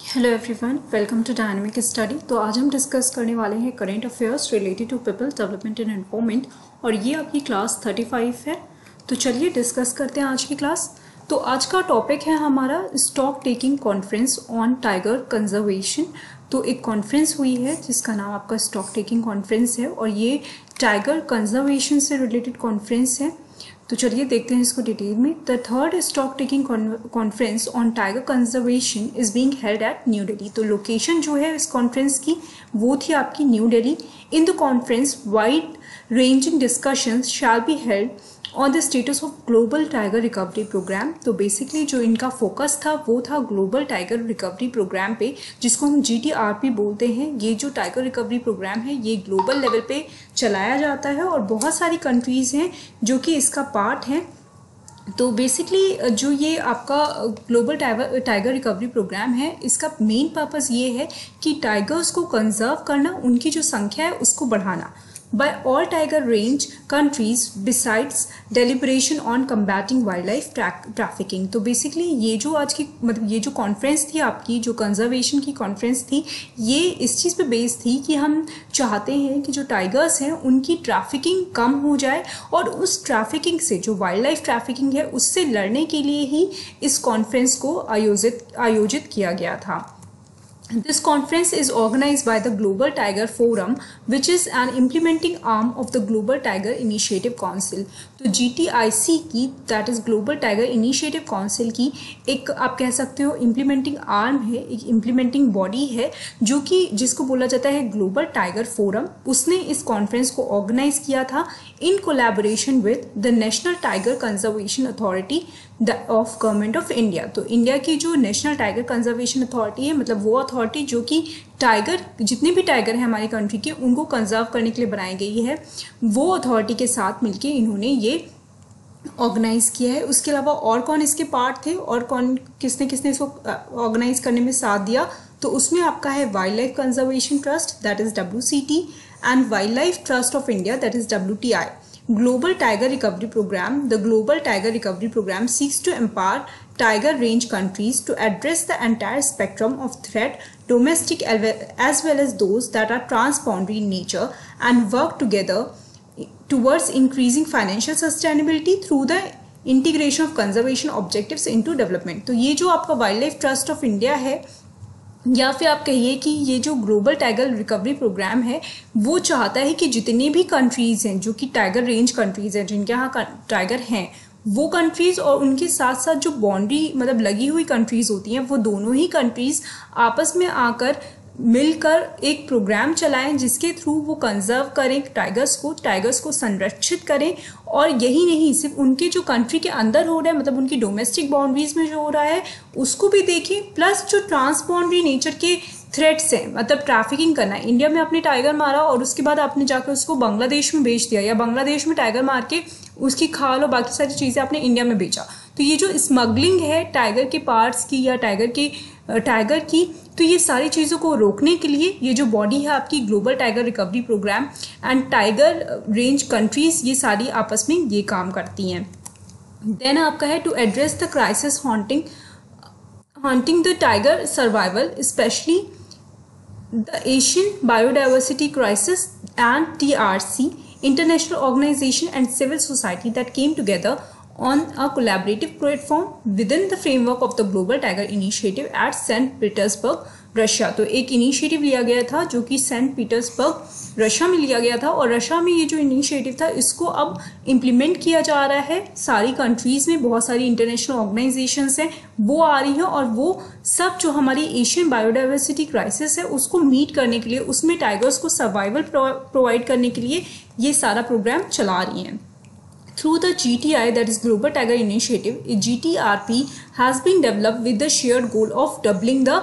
Hello everyone, welcome to dynamic study. तो आज हम डिस्कस करने वाले हैं current affairs related to people development and environment और ये आपकी क्लास 35 है। तो चलिए डिस्कस करते हैं आज की क्लास। तो आज का टॉपिक है हमारा stock taking conference on tiger conservation. तो एक कॉन्फ्रेंस हुई है जिसका नाम आपका स्टॉक टेकिंग कॉन्फ्रेंस है और ये टाइगर कंजर्वेशन से रिलेटेड कॉन्फ्रेंस है। तो चलिए देखते हैं इसको डिटेल में। The third stock taking conference on tiger conservation is being held at new Delhi. तो लोकेशन जो है इस कॉन्फ्रेंस की वो थी आपकी New Delhi. In the conference wide ranging discussions shall be held on the status of global tiger recovery program. तो basically जो इनका फोकस था वो था ग्लोबल टाइगर रिकवरी प्रोग्राम पे, जिसको हम GTRP बोलते हैं। ये जो टाइगर रिकवरी प्रोग्राम है ये ग्लोबल लेवल पे चलाया जाता है और बहुत सारी कंट्रीज़ हैं जो कि इसका पार्ट हैं। तो बेसिकली जो ये आपका ग्लोबल टाइगर रिकवरी प्रोग्राम है, इसका मेन पर्पस ये है कि टाइगर्स को कंजर्व करना, उनकी जो संख्या है उसको बढ़ाना by all tiger range countries besides deliberation on combating wildlife trafficking। तो बेसिकली ये जो आज की ये जो कॉन्फ्रेंस थी आपकी, जो कंजर्वेशन की कॉन्फ्रेंस थी, ये इस चीज़ पे बेस थी कि हम चाहते हैं कि जो टाइगर्स हैं उनकी ट्रैफिकिंग कम हो जाए और उस ट्रैफिकिंग से, जो वाइल्ड लाइफ ट्रैफिकिंग है, उससे लड़ने के लिए ही इस कॉन्फ्रेंस को आयोजित किया गया था। This conference is organized by the Global Tiger Forum, which is an implementing arm of the Global Tiger Initiative Council। तो GTIC की, that is Global Tiger Initiative Council की एक आप कह सकते हो इम्प्लीमेंटिंग आर्म है, एक इम्प्लीमेंटिंग बॉडी है जो कि जिसको बोला जाता है ग्लोबल टाइगर फोरम। उसने इस कॉन्फ्रेंस को ऑर्गेनाइज किया था in collaboration with the national tiger conservation authority of government of India. तो इंडिया की जो नेशनल टाइगर कंजर्वेशन अथॉरिटी है, मतलब वो अथॉरिटी जो कि टाइगर, जितने भी टाइगर हैं हमारी कंट्री के, उनको कंजर्व करने के लिए बनाई गई है, वो अथॉरिटी के साथ मिलके इन्होंने ये ऑर्गेनाइज किया है। उसके अलावा और कौन इसके पार्ट थे और कौन किसने किसने इसको ऑर्गेनाइज करने में साथ दिया, तो उसमें आपका है wild life conservation trust, that is WCT, and wild life trust of India, that is WTI। Global Tiger Recovery Program. The Global Tiger Recovery Program seeks to empower tiger range countries to address the entire spectrum of threat, domestic as well as those that are transboundary in nature, and work together towards increasing financial sustainability through the integration of conservation objectives into development। तो ये जो आपका wild life trust of India है, या फिर आप कहिए कि ये जो ग्लोबल टाइगर रिकवरी प्रोग्राम है, वो चाहता है कि जितने भी कंट्रीज़ हैं जो कि टाइगर रेंज कंट्रीज़ हैं, जिनके यहाँ टाइगर हैं, वो कंट्रीज़ और उनके साथ साथ जो बाउंड्री मतलब लगी हुई कंट्रीज़ होती हैं, वो दोनों ही कंट्रीज़ आपस में आकर मिलकर एक प्रोग्राम चलाएं जिसके थ्रू वो कंजर्व करें टाइगर्स को संरक्षित करें। और यही नहीं, सिर्फ उनके जो कंट्री के अंदर हो रहा है, मतलब उनकी डोमेस्टिक बाउंड्रीज में जो हो रहा है उसको भी देखें, प्लस जो ट्रांसबाउंड्री नेचर के थ्रेट्स हैं, मतलब ट्रैफिकिंग करना है। इंडिया में आपने टाइगर मारा और उसके बाद आपने जाकर उसको बांग्लादेश में बेच दिया, या बांग्लादेश में टाइगर मार के उसकी खाल और बाकी सारी चीज़ें आपने इंडिया में बेचा। तो ये जो स्मगलिंग है टाइगर के पार्ट्स की या टाइगर की, तो ये सारी चीज़ों को रोकने के लिए ये जो बॉडी है आपकी global tiger recovery program and tiger range countries, ये सारी आपस में ये काम करती हैं। देन आपका है to address the crisis haunting the tiger survival, specially the Asian biodiversity crisis, and TRC, international organization and civil society that came together on a collaborative platform within the framework of the Global Tiger Initiative at St. Petersburg, Russia. तो एक initiative लिया गया था जो कि Saint Petersburg Russia में लिया गया था, और रशिया में ये जो इनिशिएटिव था इसको अब इम्प्लीमेंट किया जा रहा है सारी कंट्रीज़ में। बहुत सारी इंटरनेशनल ऑर्गेनाइजेशंस हैं वो आ रही हैं, और वो सब जो हमारी एशियन बायोडाइवर्सिटी क्राइसिस है उसको मीट करने के लिए, उसमें टाइगर्स को सर्वाइवल प्रोवाइड करने के लिए ये सारा प्रोग्राम चला रही हैं। Through the GTI, that is Global Tiger Initiative, GTRP has been developed with the shared goal of doubling the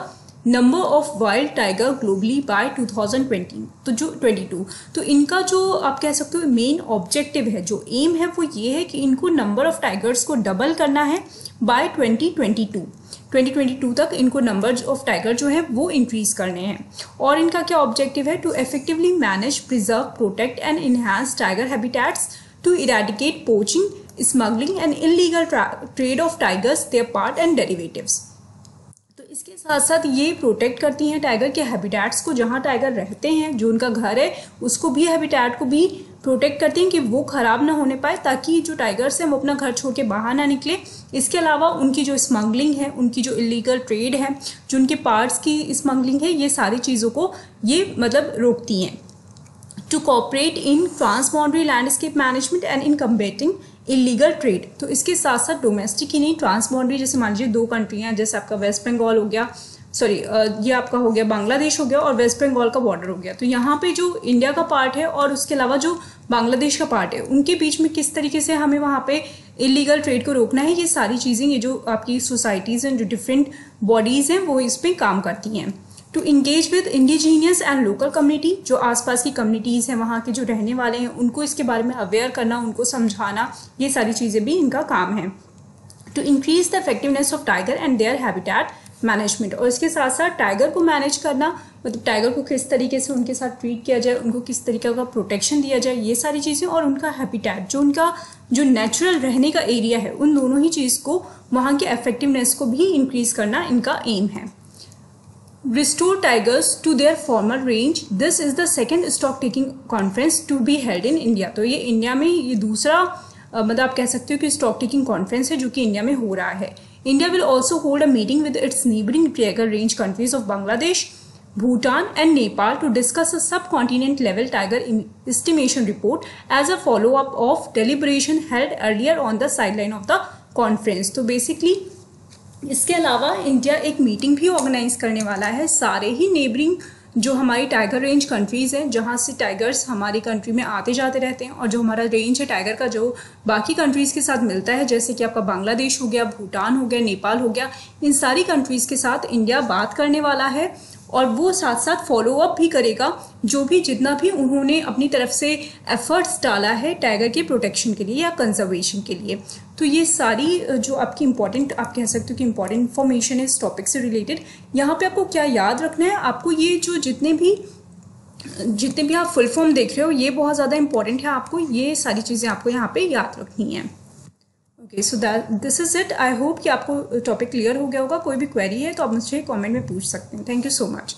number of wild tiger globally by 2020 तो जो 22। तो इनका जो आप कह सकते हो मेन ऑब्जेक्टिव है, जो एम है, वो ये है कि इनको नंबर ऑफ टाइगर्स को डबल करना है बाय 2022 तक इनको नंबर ऑफ टाइगर जो है वो इंक्रीज करने हैं। और इनका क्या ऑब्जेक्टिव है? To effectively manage, preserve, protect and enhance tiger habitats, to eradicate poaching, smuggling and illegal trade of tigers, their part and derivatives। इसके साथ साथ ये प्रोटेक्ट करती हैं टाइगर के हैबिटेट्स को, जहाँ टाइगर रहते हैं, जो उनका घर है उसको भी, हैबिटेट को भी प्रोटेक्ट करती हैं कि वो ख़राब ना होने पाए, ताकि जो टाइगर्स हैं वो अपना घर छोड़ के बाहर ना निकले। इसके अलावा उनकी जो स्मगलिंग है, उनकी जो इलीगल ट्रेड है, जो उनके पार्ट्स की स्मगलिंग है, ये सारी चीज़ों को ये मतलब रोकती हैं। To cooperate in transboundary landscape management and in combating illegal trade. तो इसके साथ साथ डोमेस्टिक ही नहीं, ट्रांसबाउंड्री, जैसे मान लीजिए 2 कंट्री हैं, जैसे आपका वेस्ट बंगाल हो गया, ये आपका हो गया बांग्लादेश हो गया, और वेस्ट बंगाल का बॉर्डर हो गया। तो यहाँ पे जो इंडिया का पार्ट है और उसके अलावा जो बांग्लादेश का पार्ट है, उनके बीच में किस तरीके से हमें वहाँ पे इलीगल ट्रेड को रोकना है, ये सारी चीज़ें, ये जो आपकी सोसाइटीज़ हैं, जो डिफरेंट बॉडीज़ हैं, वो इस पर काम करती हैं। To engage with indigenous and local community, जो आसपास की कम्युनिटीज़ हैं, वहाँ के जो रहने वाले हैं, उनको इसके बारे में अवेयर करना, उनको समझाना, ये सारी चीज़ें भी इनका काम है। To increase the effectiveness of tiger and their habitat management, और इसके साथ साथ टाइगर को मैनेज करना, मतलब टाइगर को किस तरीके से उनके साथ ट्रीट किया जाए, उनको किस तरीके का प्रोटेक्शन दिया जाए, ये सारी चीज़ें, और उनका हैबिटेट, जो उनका जो नेचुरल रहने का एरिया है, उन दोनों ही चीज़ को, वहाँ के इफेक्टिवनेस को भी इंक्रीज करना इनका एम है। Restore tigers to their former range. This is the second stock taking conference to be held in India. तो ये इंडिया में ये दूसरा मतलब आप कह सकते हो कि स्टॉक टेकिंग कॉन्फ्रेंस है जो कि इंडिया में हो रहा है। India will also hold a meeting with its neighbouring tiger range countries of Bangladesh, Bhutan and Nepal to discuss a subcontinent level tiger estimation report as a follow-up of deliberation held earlier on the sideline of the conference. तो basically इसके अलावा India एक meeting भी organise करने वाला है सारे ही neighbouring जो हमारी टाइगर रेंज कंट्रीज़ हैं, जहाँ से टाइगर्स हमारी कंट्री में आते जाते रहते हैं, और जो हमारा रेंज है टाइगर का, जो बाकी कंट्रीज़ के साथ मिलता है, जैसे कि आपका बांग्लादेश हो गया, भूटान हो गया, नेपाल हो गया, इन सारी कंट्रीज़ के साथ इंडिया बात करने वाला है। और वो साथ साथ फॉलो अप भी करेगा जो भी जितना भी उन्होंने अपनी तरफ से एफर्ट्स डाला है टाइगर के प्रोटेक्शन के लिए या कंजर्वेशन के लिए। तो ये सारी जो आपकी इंपॉर्टेंट, आप कह सकते हो कि इंपॉर्टेंट इन्फॉर्मेशन है इस टॉपिक से रिलेटेड। यहाँ पे आपको क्या याद रखना है, आपको ये जो जितने भी आप फुल फॉर्म देख रहे हो, ये बहुत ज़्यादा इंपॉर्टेंट है, आपको ये सारी चीज़ें आपको यहाँ पे याद रखनी है। Okay, so this is it. I hope कि आपको टॉपिक क्लियर हो गया होगा। कोई भी क्वेरी है तो आप मुझसे कमेंट में पूछ सकते हैं। Thank you so much.